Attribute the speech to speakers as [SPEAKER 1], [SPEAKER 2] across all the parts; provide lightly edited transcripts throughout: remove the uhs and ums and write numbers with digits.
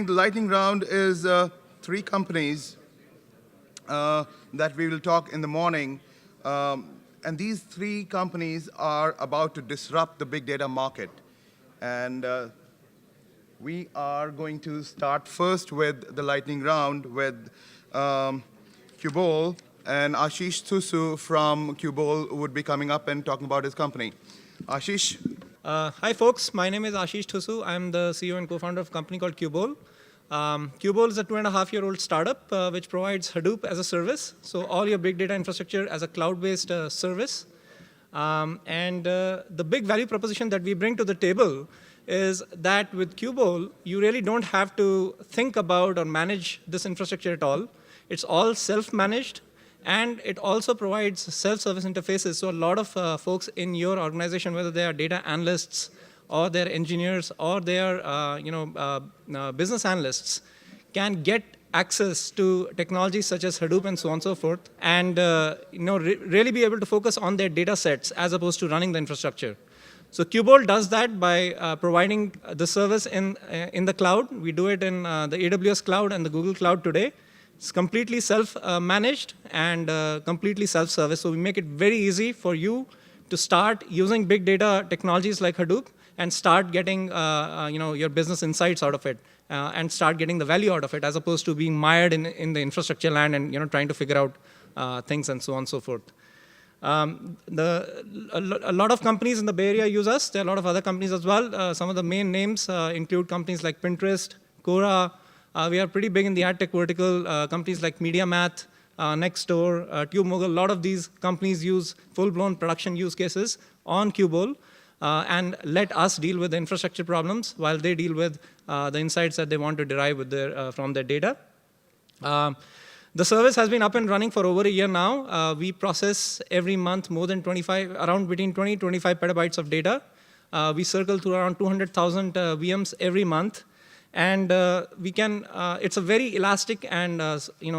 [SPEAKER 1] The lightning round is three companies that we will talk in the morning. And these three companies are about to disrupt the big data market. And we are going to start first with the lightning round with Qubole, and Ashish Thusu from Qubole would be coming up and talking about his company. Ashish?
[SPEAKER 2] Hi, folks. My name is Ashish Thusu. I'm the CEO and co-founder of a company called Qubole. Qubole is a 2.5-year-old startup which provides Hadoop as a service. So all your big data infrastructure as a cloud-based service. The big value proposition that we bring to the table is that with Qubole, you really don't have to think about or manage this infrastructure at all. It's all self-managed, and it also provides self-service interfaces. So a lot of folks in your organization, whether they are data analysts or they're engineers or they're business analysts, can get access to technologies such as Hadoop and so on and so forth, and really be able to focus on their data sets as opposed to running the infrastructure. So Qubole does that by providing the service in the cloud. We do it in the AWS cloud and the Google cloud today. It's completely self-managed and completely self-service. So we make it very easy for you to start using big data technologies like Hadoop and start getting your business insights out of it and start getting the value out of it, as opposed to being mired in the infrastructure land and trying to figure out things and so on and so forth. A lot of companies in the Bay Area use us. There are a lot of other companies as well. Some of the main names include companies like Pinterest, Quora. We are pretty big in the ad tech vertical. Companies like MediaMath, Nextdoor, TubeMogul. A lot of these companies use full-blown production use cases on Qubole and let us deal with the infrastructure problems while they deal with the insights that they want to derive with from their data. The service has been up and running for over a year now. We process every month more than between 20 and 25 petabytes of data. We circle through around 200,000 VMs every month. And it's a very elastic and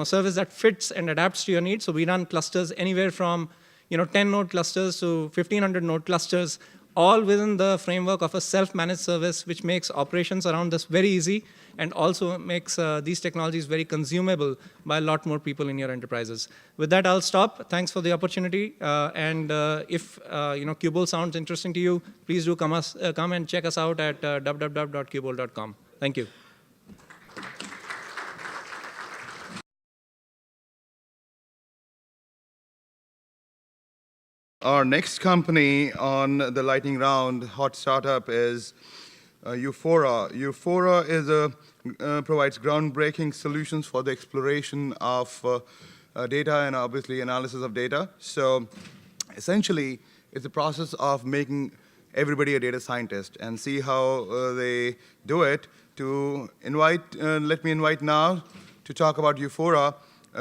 [SPEAKER 2] service that fits and adapts to your needs. So we run clusters anywhere from 10 node clusters to 1,500 node clusters, all within the framework of a self-managed service, which makes operations around this very easy and also makes these technologies very consumable by a lot more people in your enterprises. With that, I'll stop. Thanks for the opportunity. If Qubole sounds interesting to you, please do come and check us out at www.qubole.com. Thank you.
[SPEAKER 1] Our next company on the lightning round, hot startup, is Ufora. Ufora provides groundbreaking solutions for the exploration of data and obviously analysis of data. So essentially, it's a process of making everybody a data scientist, and see how they do it. Let me invite now to talk about Ufora,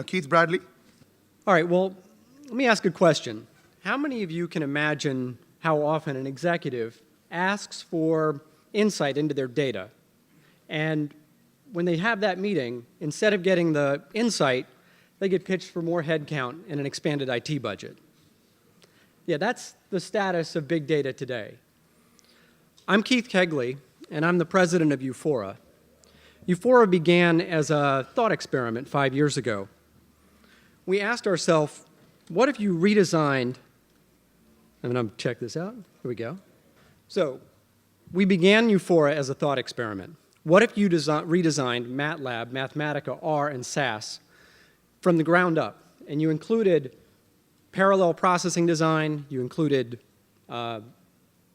[SPEAKER 1] Keith Bradley.
[SPEAKER 3] All right, well, let me ask a question. How many of you can imagine how often an executive asks for insight into their data? And when they have that meeting, instead of getting the insight, they get pitched for more headcount and an expanded IT budget. Yeah, that's the status of big data today. I'm Keith Kegley, and I'm the president of Ufora. Ufora began as a thought experiment 5 years ago. We asked ourselves, what if you redesigned, I'm going to check this out. Here we go. So we began Ufora as a thought experiment. What if you redesigned MATLAB, Mathematica, R, and SAS from the ground up, and you included parallel processing design, you included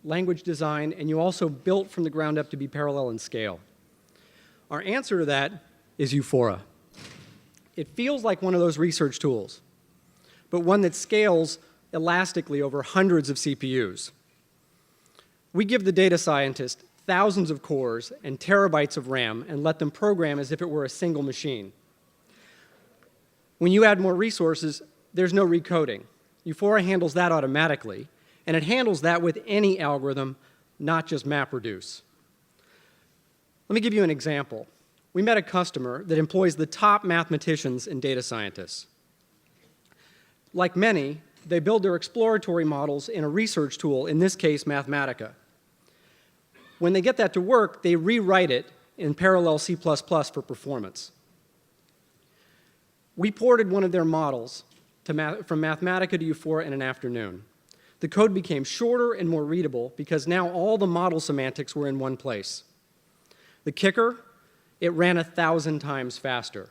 [SPEAKER 3] language design, and you also built from the ground up to be parallel in scale? Our answer to that is Ufora. It feels like one of those research tools, but one that scales elastically over hundreds of CPUs. We give the data scientist thousands of cores and terabytes of RAM and let them program as if it were a single machine. When you add more resources, there's no recoding. Ufora handles that automatically, and it handles that with any algorithm, not just MapReduce. Let me give you an example. We met a customer that employs the top mathematicians and data scientists. Like many, they build their exploratory models in a research tool, in this case, Mathematica. When they get that to work, they rewrite it in parallel C++ for performance. We ported one of their models from Mathematica to Ufora in an afternoon. The code became shorter and more readable because now all the model semantics were in one place. The kicker, it ran 1,000 times faster.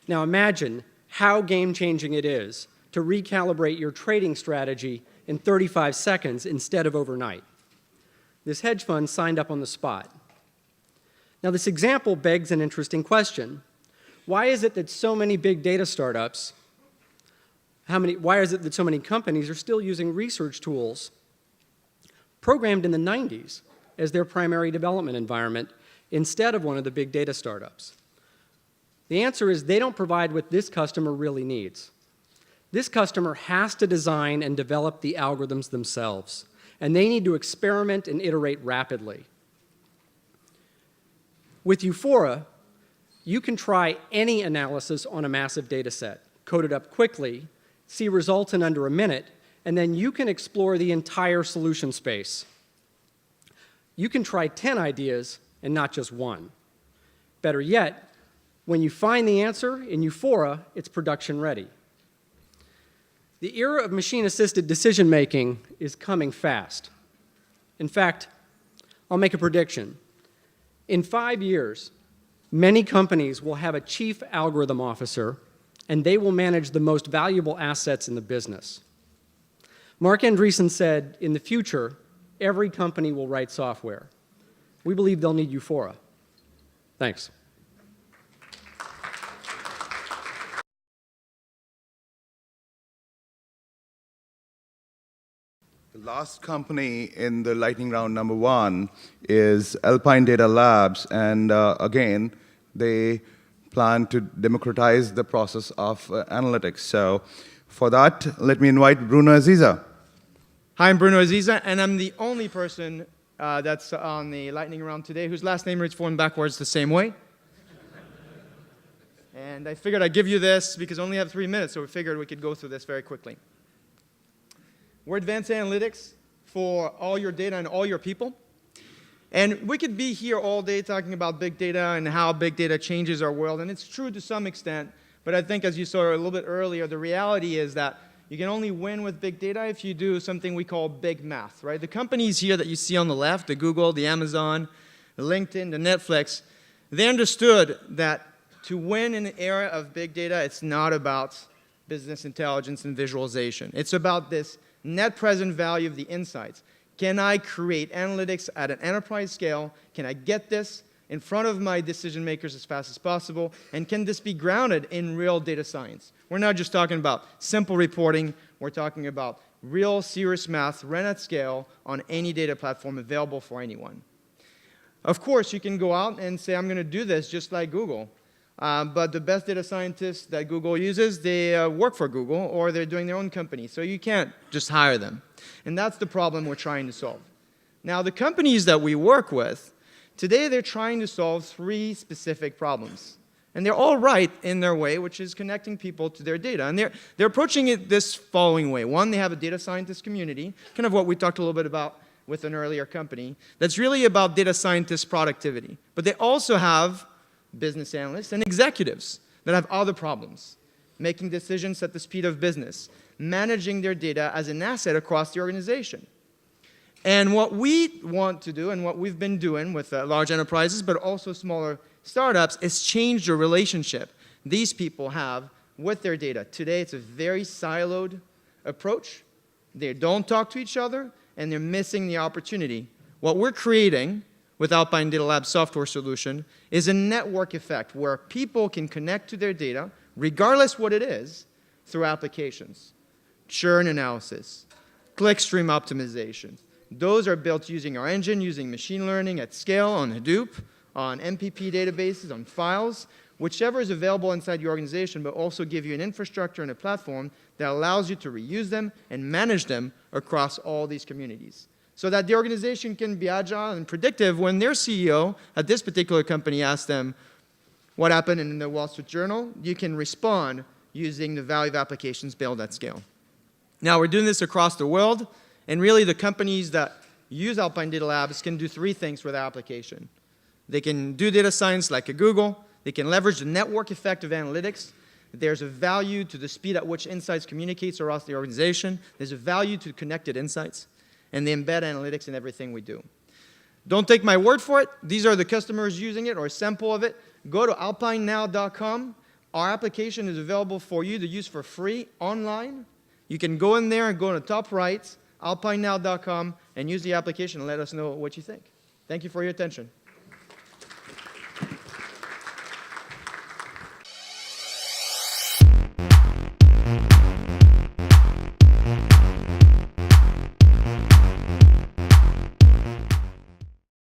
[SPEAKER 3] Now imagine how game-changing it is to recalibrate your trading strategy in 35 seconds instead of overnight. This hedge fund signed up on the spot. Now this example begs an interesting question. Why is it that so many big data startups, why is it that so many companies are still using research tools programmed in the 90s as their primary development environment instead of one of the big data startups? The answer is they don't provide what this customer really needs. This customer has to design and develop the algorithms themselves, and they need to experiment and iterate rapidly. With Ufora, you can try any analysis on a massive data set, code it up quickly, see results in under a minute, and then you can explore the entire solution space. You can try 10 ideas and not just one. Better yet, when you find the answer in Ufora, it's production ready. The era of machine-assisted decision-making is coming fast. In fact, I'll make a prediction. In 5 years, many companies will have a chief algorithm officer, and they will manage the most valuable assets in the business. Mark Andreessen said, in the future, every company will write software. We believe they'll need Ufora. Thanks.
[SPEAKER 1] The last company in the lightning round number 1 is Alpine Data Labs, and again, they plan to democratize the process of analytics. So for that, let me invite Bruno Aziza.
[SPEAKER 4] Hi, I'm Bruno Aziza, and I'm the only person that's on the lightning round today whose last name reads forward and backwards the same way. And I figured I'd give you this because I only have 3 minutes, so we figured we could go through this very quickly. We're advanced analytics for all your data and all your people. And we could be here all day talking about big data and how big data changes our world, and it's true to some extent, but I think as you saw a little bit earlier, the reality is that you can only win with big data if you do something we call big math, right? The companies here that you see on the left, the Google, the Amazon, the LinkedIn, the Netflix, they understood that to win in the era of big data, it's not about business intelligence and visualization. It's about this net present value of the insights. Can I create analytics at an enterprise scale? Can I get this in front of my decision makers as fast as possible? And can this be grounded in real data science? We're not just talking about simple reporting. We're talking about real serious math run at scale on any data platform available for anyone. Of course, you can go out and say, I'm going to do this just like Google. But the best data scientists that Google uses, they work for Google or they're doing their own company. So you can't just hire them. And that's the problem we're trying to solve. Now, the companies that we work with, today they're trying to solve 3 specific problems. And they're all right in their way, which is connecting people to their data. And they're approaching it this following way. One, they have a data scientist community, kind of what we talked a little bit about with an earlier company, that's really about data scientist productivity. But they also have business analysts and executives that have other problems, making decisions at the speed of business, managing their data as an asset across the organization. And what we want to do, and what we've been doing with large enterprises, but also smaller startups, is change the relationship these people have with their data. Today, it's a very siloed approach. They don't talk to each other, and they're missing the opportunity. What we're creating with Alpine Data Labs software solution is a network effect where people can connect to their data, regardless what it is, through applications. Churn analysis, clickstream optimization. Those are built using our engine, using machine learning at scale on Hadoop, on MPP databases, on files, whichever is available inside your organization, but also give you an infrastructure and a platform that allows you to reuse them and manage them across all these communities, so that the organization can be agile and predictive when their CEO at this particular company asks them what happened in the Wall Street Journal. You can respond using the value of applications built at scale. Now, we're doing this across the world, and really the companies that use Alpine Data Labs can do 3 things with their application. They can do data science like a Google. They can leverage the network effect of analytics. There's a value to the speed at which insights communicates across the organization. There's a value to connected insights. And they embed analytics in everything we do. Don't take my word for it. These are the customers using it or a sample of it. Go to alpinenow.com. Our application is available for you to use for free online. You can go in there and go to the top right, alpinenow.com, and use the application and let us know what you think. Thank you for your attention.